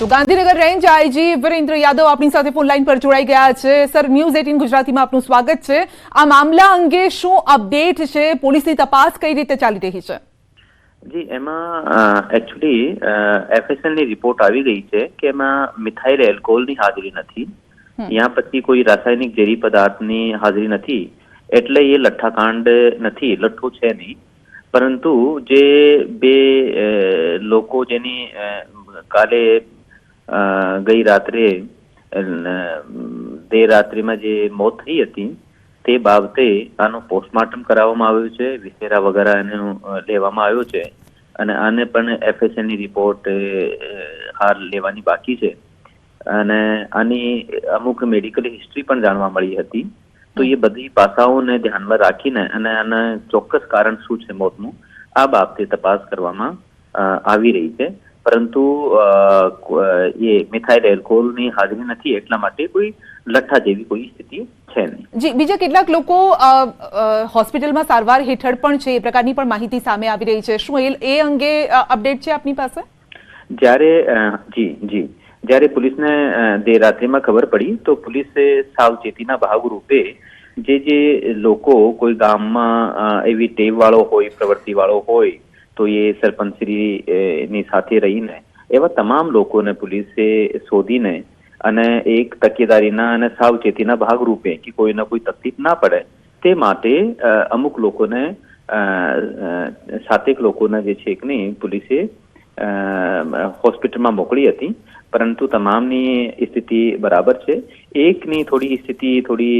તો Gandhinagar range IG Virendra Yadav આપણી સાથે ફોન લાઈન પર જોડાઈ ગયા છે। સર, ન્યૂઝ 18 ગુજરાતીમાં આપનું સ્વાગત છે। આ મામલા અંગે શું અપડેટ છે? પોલીસની તપાસ કઈ રીતે ચાલી રહી છે? જી, એમાં એકચ્યુઅલી એફએસએલની રિપોર્ટ આવી ગઈ છે કે એમાં મિથાઇલ એલ્કોહોલની હાજરી નથી, ત્યાં પછી કોઈ રાસાયણિક ઝેરી પદાર્થની હાજરી નથી, એટલે એ લઠ્ઠાકાંડ નથી, લઠ્ઠો છે નહીં। પરંતુ જે બે લોકો જેની કાલે ગઈ રાત્રે દેર રાત્રિમાં જે મોત થઈ હતી તે બાબતે આનું પોસ્ટમોર્ટમ કરાવવામાં આવ્યું છે, વિસેરા વગેરે એનું લેવામાં આવ્યો છે અને આને પણ એફએસએલની રિપોર્ટ હાલ લેવાની બાકી છે અને આની અમુક મેડિકલ હિસ્ટ્રી પણ જાણવા મળી હતી। તો એ બધી પાસાઓને ધ્યાનમાં રાખીને અને આના ચોક્કસ કારણ શું છે મોતનું, આ બાબતે તપાસ કરવામાં આવી રહી છે। પરંતુ એ મિથાઇલ એલ્કોહોલની હાજરી નથી એટલા માટે કોઈ લઠ્ઠા જેવી કોઈ સ્થિતિ છે નહીં। જી, બીજા કેટલાક લોકો હોસ્પિટલમાં સારવાર હેઠળ પણ છે, એ પ્રકારની પણ માહિતી સામે આવી રહી છે। શું એ અંગે અપડેટ છે આપની પાસે? જ્યારે પોલીસને દેર રાત્રિમાં ખબર પડી તો પોલીસે સાવચેતીના ભાગરૂપે જે લોકો કોઈ ગામમાં એવી ટેવવાળો હોય, પ્રવૃત્તિવાળો હોય તો એ સરપંચશ્રીની સાથે રહીને એવા તમામ લોકોને પોલીસે શોધીને અને એક તકેદારીના અને સાવચેતીના ભાગરૂપે કે કોઈને કોઈ તકલીફ ના પડે તે માટે અમુક લોકોને, 7 લોકોને જે છે કે નહીં પોલીસે હોસ્પિટલમાં મોકલી હતી, પરંતુ તમામની સ્થિતિ બરાબર છે। એકની થોડી સ્થિતિ થોડી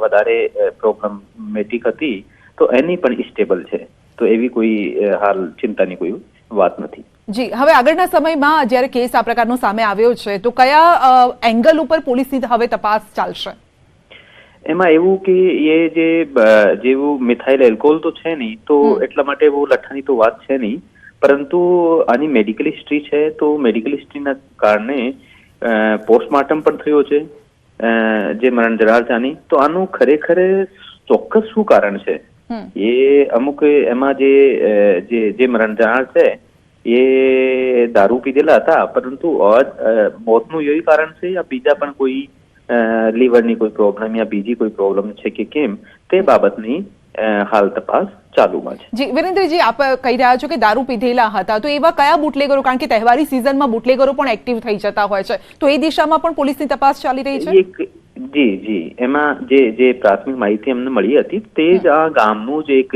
વધારે પ્રોબ્લેમેટિક હતી તો એની પણ સ્ટેબલ છે, તો એવી કોઈ હાલ ચિંતાની કોઈ વાત નથી। જી, હવે આગળના સમયમાં જ્યારે કેસ આ પ્રકારનો સામે આવ્યો છે તો કયા એંગલ ઉપર પોલીસની હવે તપાસ ચાલશે? એમાં એવું કે એ જેવું મિથાઇલ એલ્કોહોલ તો છે નહીં, તો એટલા માટે બહુ લઠ્ઠાની તો વાત છે નહીં, પરંતુ આની મેડિકલ હિસ્ટ્રી છે તો મેડિકલ હિસ્ટ્રીના કારણે પોસ્ટમોર્ટમ પણ થયો છે જે મરણ જનાર છે આની, તો આનું ખરેખર ચોક્કસ શું કારણ છે એ અમુક એમાં જે મરણ જનાર છે એ દારૂ પીધેલા હતા, પરંતુ મોતનું એ કારણ છે યા બીજા પણ કોઈ લીવરની કોઈ પ્રોબ્લેમ યા બીજી કોઈ પ્રોબ્લેમ છે કે કેમ, તે બાબતની હાલ તપાસ ચાલુમાં છે। જી વીરેન્દ્રજી, આપ કહી રહ્યા છો કે દારૂ પીધેલા હતા, તો એવા કયા બુટલેગરો, કારણ કે તહેવારી સિઝનમાં બુટલેગરો પણ એક્ટિવ થઈ જતા હોય છે, તો એ દિશામાં પણ પોલીસની તપાસ ચાલી રહી છે? જી, એમાં જે પ્રાથમિક માહિતી અમને મળી હતી તે જ આ ગામનું જ એક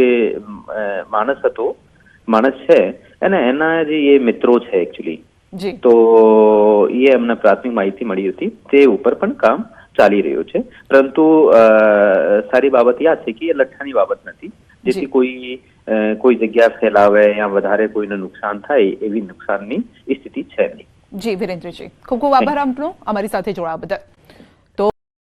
માણસ છે અને એના જે એ મિત્રો છે એકચ્યુઅલી, તો એ અમને પ્રાથમિક માહિતી મળી હતી, તે ઉપર પણ કામ ચાલી રહ્યું છે। પરંતુ સારી બાબત યા છે કે એ લઠ્ઠાની બાબત નથી, જેથી કોઈ જગ્યા ફેલાવે યા વધારે કોઈને નુકસાન થાય એવી નુકસાનની સ્થિતિ છે નહીં। જી વીરેન્દ્રજી, ખૂબ ખૂબ આભાર આપનો અમારી સાથે જોડાવા બદલ।